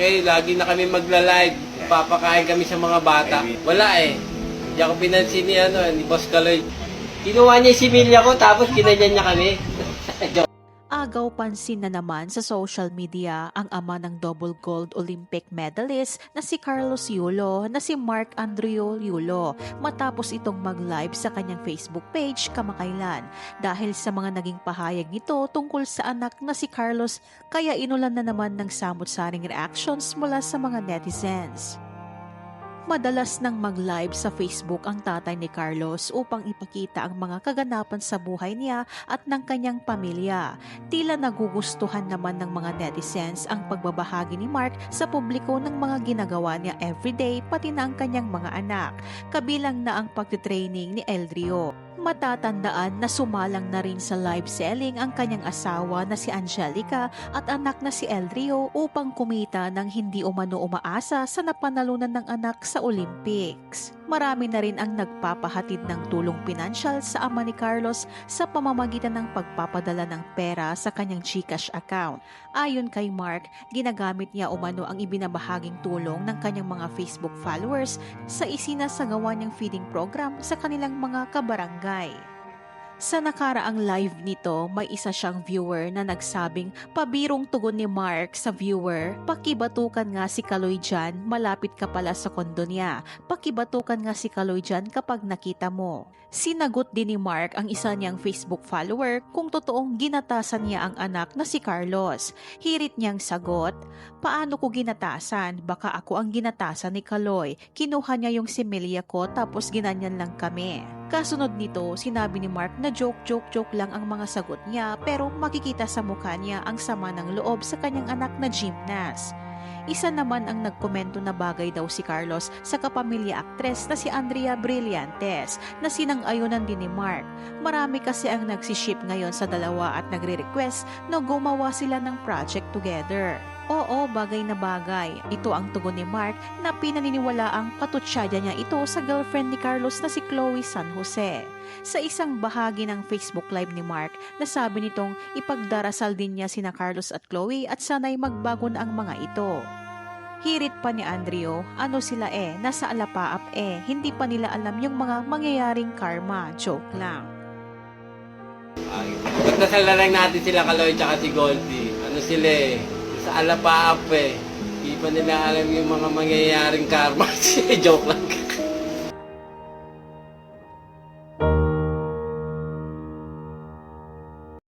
okay, lagi na kami magla-live. Papakain kami sa mga bata. Wala eh. Hindi ako pinansin ni Boss Kaloy. Kinuha niya yung similya ko, tapos kinanyan niya kami. Agaw pansin na naman sa social media ang ama ng double gold Olympic medalist na si Carlos Yulo na si Mark Andreo Yulo matapos itong mag-live sa kanyang Facebook page kamakailan dahil sa mga naging pahayag nito tungkol sa anak na si Carlos kaya inulan na naman ng samot-saring reactions mula sa mga netizens. Madalas nang mag-live sa Facebook ang tatay ni Carlos upang ipakita ang mga kaganapan sa buhay niya at ng kanyang pamilya. Tila nagugustuhan naman ng mga netizens ang pagbabahagi ni Mark sa publiko ng mga ginagawa niya everyday pati na ang kanyang mga anak, kabilang na ang pagtitraining ni Eldrio. Matatandaan na sumalang na rin sa live selling ang kanyang asawa na si Angelica at anak na si Eldrio upang kumita ng hindi umano umaasa sa napanalunan ng anak sa Olympics. Marami na rin ang nagpapahatid ng tulong pinansyal sa ama ni Carlos sa pamamagitan ng pagpapadala ng pera sa kanyang GCash account. Ayon kay Mark, ginagamit niya umano ang ibinabahaging tulong ng kanyang mga Facebook followers sa isinasagawa niyang feeding program sa kanilang mga kabarangay. Sa nakaraang live nito, may isa siyang viewer na nagsabing pabirong tugon ni Mark sa viewer, pakibatukan nga si Kaloy dyan, malapit ka pala sa kondo niya. Pakibatukan nga si Kaloy dyan kapag nakita mo. Sinagot din ni Mark ang isa niyang Facebook follower kung totoong ginatasan niya ang anak na si Carlos. Hirit niyang sagot, paano ko ginatasan? Baka ako ang ginatasan ni Kaloy. Kinuha niya yung similya ko tapos ginanyan lang kami. Kasunod nito, sinabi ni Mark na joke lang ang mga sagot niya pero makikita sa mukha niya ang sama ng loob sa kanyang anak na gymnast. Isa naman ang nagkomento na bagay daw si Carlos sa kapamilya aktres na si Andrea Brillantes na sinang-ayunan din ni Mark. Marami kasi ang nagsiship ngayon sa dalawa at nagre-request na gumawa sila ng project together. Oo, bagay na bagay. Ito ang tugon ni Mark na pinaniniwalaang katutsada niya ito sa girlfriend ni Carlos na si Chloe San Jose. Sa isang bahagi ng Facebook Live ni Mark, nasabi nitong ipagdarasal din niya sina Carlos at Chloe at sana'y magbago na ang mga ito. Hirit pa ni Andreo, ano sila nasa alapaap hindi pa nila alam yung mga mangyayaring karma, joke lang. Pagdasal na lang natin sila Kaloy tsaka si Goldie. Ano sila sa alapaap Hindi pa nila alam yung mga mangyayaring karma. Joke lang.